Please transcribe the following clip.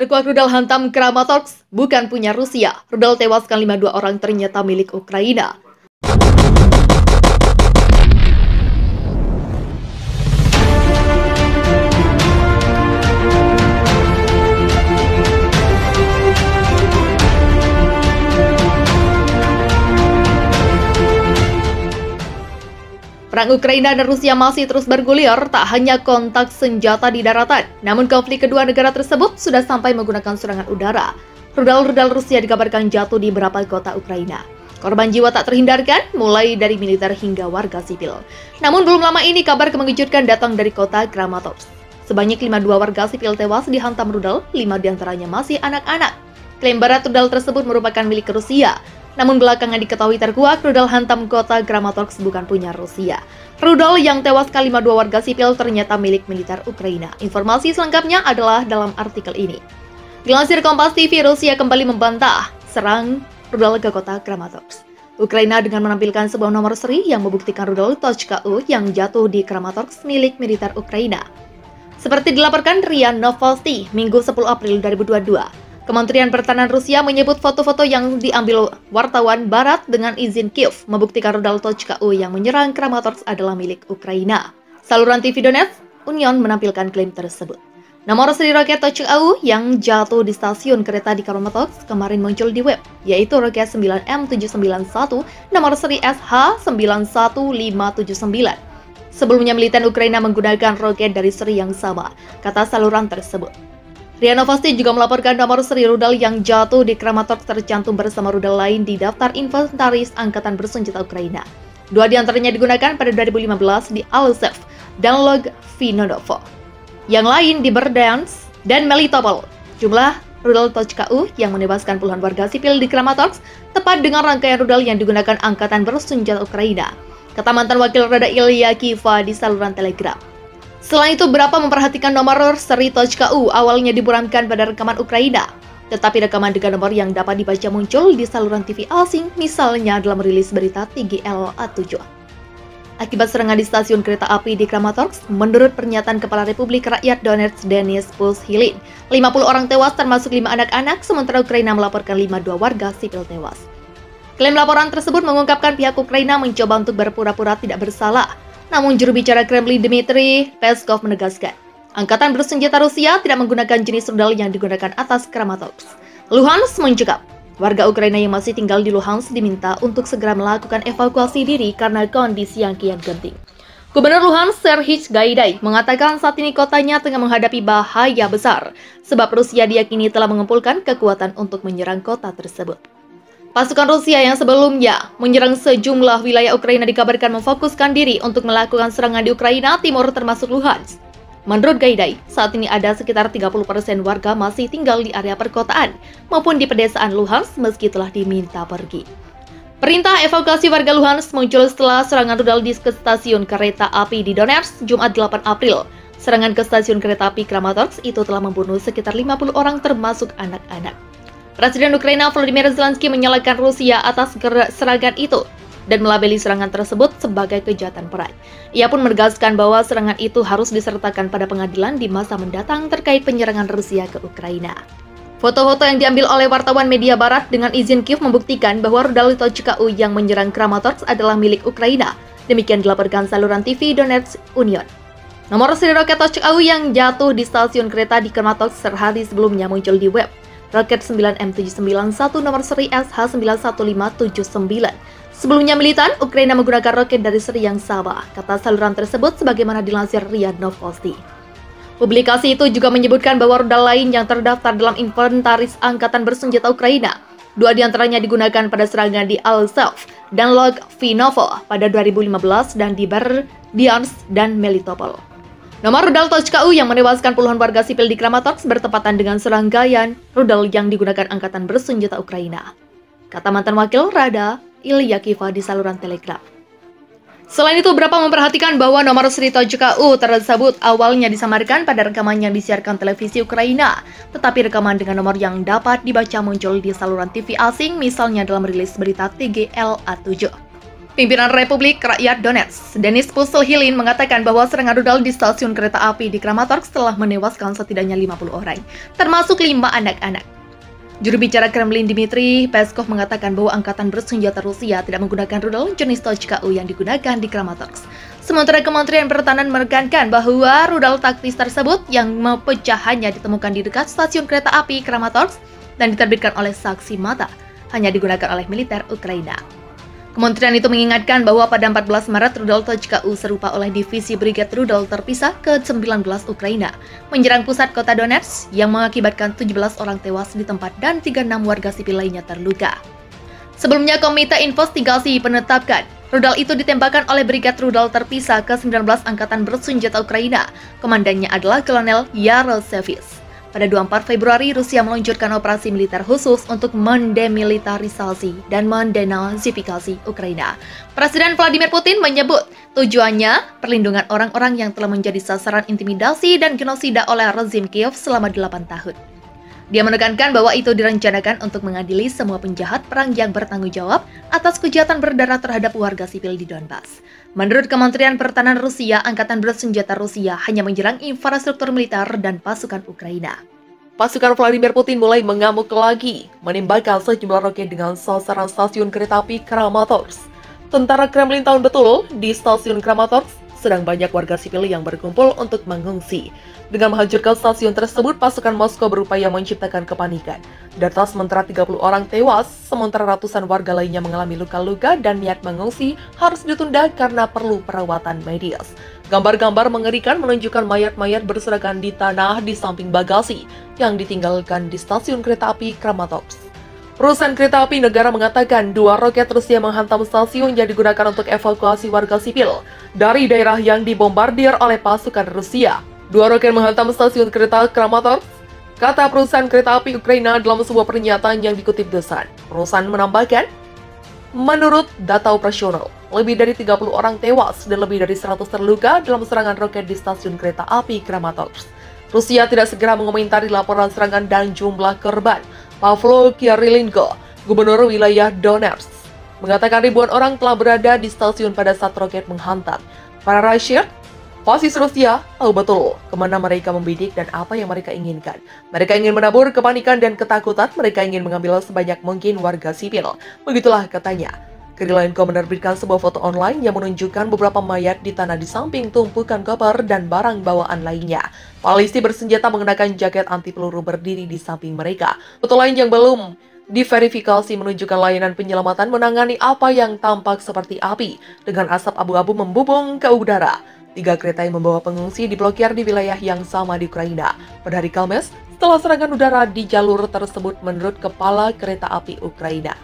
Terkuak rudal hantam Kramatorsk bukan punya Rusia. Rudal tewaskan 52 orang ternyata milik Ukraina. Perang Ukraina dan Rusia masih terus bergulir, tak hanya kontak senjata di daratan, namun konflik kedua negara tersebut sudah sampai menggunakan serangan udara. Rudal-rudal Rusia dikabarkan jatuh di beberapa kota Ukraina. Korban jiwa tak terhindarkan, mulai dari militer hingga warga sipil. Namun belum lama ini kabar mengejutkan datang dari kota Kramatorsk. Sebanyak 52 warga sipil tewas dihantam rudal, 5 diantaranya masih anak-anak. Klaim barat rudal tersebut merupakan milik Rusia. Namun belakangan diketahui terkuak rudal hantam kota Kramatorsk bukan punya Rusia. Rudal yang tewaskan 52 warga sipil ternyata milik militer Ukraina. Informasi selengkapnya adalah dalam artikel ini. Dilansir Kompas TV, Rusia kembali membantah serang rudal ke kota Kramatorsk. Ukraina dengan menampilkan sebuah nomor seri yang membuktikan rudal Tochka-U yang jatuh di Kramatorsk milik militer Ukraina. Seperti dilaporkan RIA Novosti Minggu 10 April 2022. Kementerian Pertahanan Rusia menyebut foto-foto yang diambil wartawan Barat dengan izin Kiev membuktikan rudal Tochka-U yang menyerang Kramatorsk adalah milik Ukraina. Saluran TV Donetsk Union menampilkan klaim tersebut. Nomor seri roket Tochka-U yang jatuh di stasiun kereta di Kramatorsk kemarin muncul di web, yaitu roket 9M791 nomor seri SH91579. Sebelumnya militer Ukraina menggunakan roket dari seri yang sama, kata saluran tersebut. RIA Novosti juga melaporkan nomor seri rudal yang jatuh di Kramatorsk tercantum bersama rudal lain di daftar inventaris Angkatan Bersenjata Ukraina. 2 diantaranya digunakan pada 2015 di Alzev dan Log-Vinonovo. Yang lain di Berdyansk dan Melitopol. Jumlah rudal Tochka-U yang menewaskan puluhan warga sipil di Kramatorsk tepat dengan rangkaian rudal yang digunakan Angkatan Bersenjata Ukraina, kata mantan wakil Rada Ilya Kiva di saluran Telegram. Selain itu, berapa memperhatikan nomor seri Tochka-U awalnya diburamkan pada rekaman Ukraina. Tetapi rekaman dengan nomor yang dapat dibaca muncul di saluran TV asing, misalnya dalam rilis berita TGLA7. Akibat serangan di stasiun kereta api di Kramatorsk, menurut pernyataan Kepala Republik Rakyat Donetsk Denis Pushilin, 50 orang tewas termasuk 5 anak-anak, sementara Ukraina melaporkan 52 warga sipil tewas. Klaim laporan tersebut mengungkapkan pihak Ukraina mencoba untuk berpura-pura tidak bersalah. Namun juru bicara Kremlin Dmitry Peskov menegaskan, Angkatan Bersenjata Rusia tidak menggunakan jenis rudal yang digunakan atas Kramatorsk. Luhansk mencekap, warga Ukraina yang masih tinggal di Luhansk diminta untuk segera melakukan evakuasi diri karena kondisi yang kian genting. Gubernur Luhansk Serhij Gaidai mengatakan saat ini kotanya tengah menghadapi bahaya besar, sebab Rusia diyakini telah mengumpulkan kekuatan untuk menyerang kota tersebut. Pasukan Rusia yang sebelumnya menyerang sejumlah wilayah Ukraina dikabarkan memfokuskan diri untuk melakukan serangan di Ukraina Timur termasuk Luhansk. Menurut Gaidai, saat ini ada sekitar 30% warga masih tinggal di area perkotaan maupun di pedesaan Luhansk meski telah diminta pergi. Perintah evakuasi warga Luhansk muncul setelah serangan rudal di stasiun kereta api di Donetsk Jumat 8 April. Serangan ke stasiun kereta api Kramatorsk itu telah membunuh sekitar 50 orang termasuk anak-anak. Presiden Ukraina Volodymyr Zelensky menyalahkan Rusia atas serangan itu dan melabeli serangan tersebut sebagai kejahatan perang. Ia pun menegaskan bahwa serangan itu harus disertakan pada pengadilan di masa mendatang terkait penyerangan Rusia ke Ukraina. Foto-foto yang diambil oleh wartawan media barat dengan izin Kiev membuktikan bahwa rudal Tochka-U yang menyerang Kramatorsk adalah milik Ukraina. Demikian dilaporkan saluran TV Donetsk Union. Nomor seri roket Tochka-U yang jatuh di stasiun kereta di Kramatorsk sehari sebelumnya muncul di web. Roket 9M791 nomor seri SH91579. Sebelumnya militer Ukraina menggunakan roket dari seri yang sama, kata saluran tersebut sebagaimana dilansir RIA Novosti. Publikasi itu juga menyebutkan bahwa rudal lain yang terdaftar dalam inventaris Angkatan Bersenjata Ukraina, 2 diantaranya digunakan pada serangan di Alzev dan Log-Vinonovo pada 2015 dan di Berdyansk dan Melitopol. Nomor rudal Tochka-U yang menewaskan puluhan warga sipil di Kramatorsk bertepatan dengan serangkaian rudal yang digunakan Angkatan Bersenjata Ukraina, kata mantan wakil Rada Ilya Kiva di saluran Telegram. Selain itu, berapa memperhatikan bahwa nomor seri Tochka-U tersebut awalnya disamarkan pada rekaman yang disiarkan televisi Ukraina, tetapi rekaman dengan nomor yang dapat dibaca muncul di saluran TV asing, misalnya dalam rilis berita TGLA7. Pimpinan Republik Rakyat Donetsk, Denis Puzelhilin, mengatakan bahwa serangan rudal di stasiun kereta api di Kramatorsk telah menewaskan setidaknya 50 orang, termasuk 5 anak-anak. Juru bicara Kremlin Dmitry Peskov mengatakan bahwa angkatan bersenjata Rusia tidak menggunakan rudal jenis TOCH-KU yang digunakan di Kramatorsk. Sementara Kementerian Pertahanan menekankan bahwa rudal taktis tersebut yang mempecah hanya ditemukan di dekat stasiun kereta api Kramatorsk dan diterbitkan oleh saksi mata, hanya digunakan oleh militer Ukraina. Kementerian itu mengingatkan bahwa pada 14 Maret rudal TOCH-KU serupa oleh divisi Brigade Rudal terpisah ke-19 Ukraina menyerang pusat kota Donetsk yang mengakibatkan 17 orang tewas di tempat dan 36 warga sipil lainnya terluka. Sebelumnya Komite Investigasi menetapkan rudal itu ditembakkan oleh Brigade Rudal terpisah ke-19 Angkatan Bersenjata Ukraina. Komandannya adalah Kolonel Yarosevis. Pada 24 Februari, Rusia meluncurkan operasi militer khusus untuk mendemilitarisasi dan mendenazifikasi Ukraina. Presiden Vladimir Putin menyebut tujuannya perlindungan orang-orang yang telah menjadi sasaran intimidasi dan genosida oleh rezim Kiev selama 8 tahun. Dia menekankan bahwa itu direncanakan untuk mengadili semua penjahat perang yang bertanggung jawab atas kejahatan berdarah terhadap warga sipil di Donbas. Menurut Kementerian Pertahanan Rusia, Angkatan Bersenjata Rusia hanya menyerang infrastruktur militer dan pasukan Ukraina. Pasukan Vladimir Putin mulai mengamuk lagi, menembakkan sejumlah roket dengan sasaran stasiun kereta api Kramatorsk. Tentara Kremlin tahu betul di stasiun Kramatorsk sedang banyak warga sipil yang berkumpul untuk mengungsi. Dengan menghancurkan stasiun tersebut, pasukan Moskow berupaya menciptakan kepanikan. Data sementara 30 orang tewas, sementara ratusan warga lainnya mengalami luka-luka dan niat mengungsi harus ditunda karena perlu perawatan medis. Gambar-gambar mengerikan menunjukkan mayat-mayat berserakan di tanah di samping bagasi yang ditinggalkan di stasiun kereta api Kramatorsk. Perusahaan kereta api negara mengatakan 2 roket Rusia menghantam stasiun yang digunakan untuk evakuasi warga sipil dari daerah yang dibombardir oleh pasukan Rusia. 2 roket menghantam stasiun kereta Kramatorsk, kata perusahaan kereta api Ukraina dalam sebuah pernyataan yang dikutip The Sun. Perusahaan menambahkan, menurut data operasional, lebih dari 30 orang tewas dan lebih dari 100 terluka dalam serangan roket di stasiun kereta api Kramatorsk. Rusia tidak segera mengomentari laporan serangan dan jumlah korban. Pavlo Kyrylenko, gubernur wilayah Donetsk, mengatakan ribuan orang telah berada di stasiun pada saat roket menghantam. Para rakyat fasis Rusia tahu betul kemana mereka membidik dan apa yang mereka inginkan. Mereka ingin menabur kepanikan dan ketakutan, mereka ingin mengambil sebanyak mungkin warga sipil. Begitulah katanya. Kyrylenko menerbitkan sebuah foto online yang menunjukkan beberapa mayat di tanah di samping tumpukan koper dan barang bawaan lainnya. Polisi bersenjata mengenakan jaket anti peluru berdiri di samping mereka. Foto lain yang belum diverifikasi menunjukkan layanan penyelamatan menangani apa yang tampak seperti api dengan asap abu-abu membubung ke udara. 3 kereta yang membawa pengungsi diblokir di wilayah yang sama di Ukraina pada hari Kamis setelah serangan udara di jalur tersebut menurut Kepala Kereta Api Ukraina.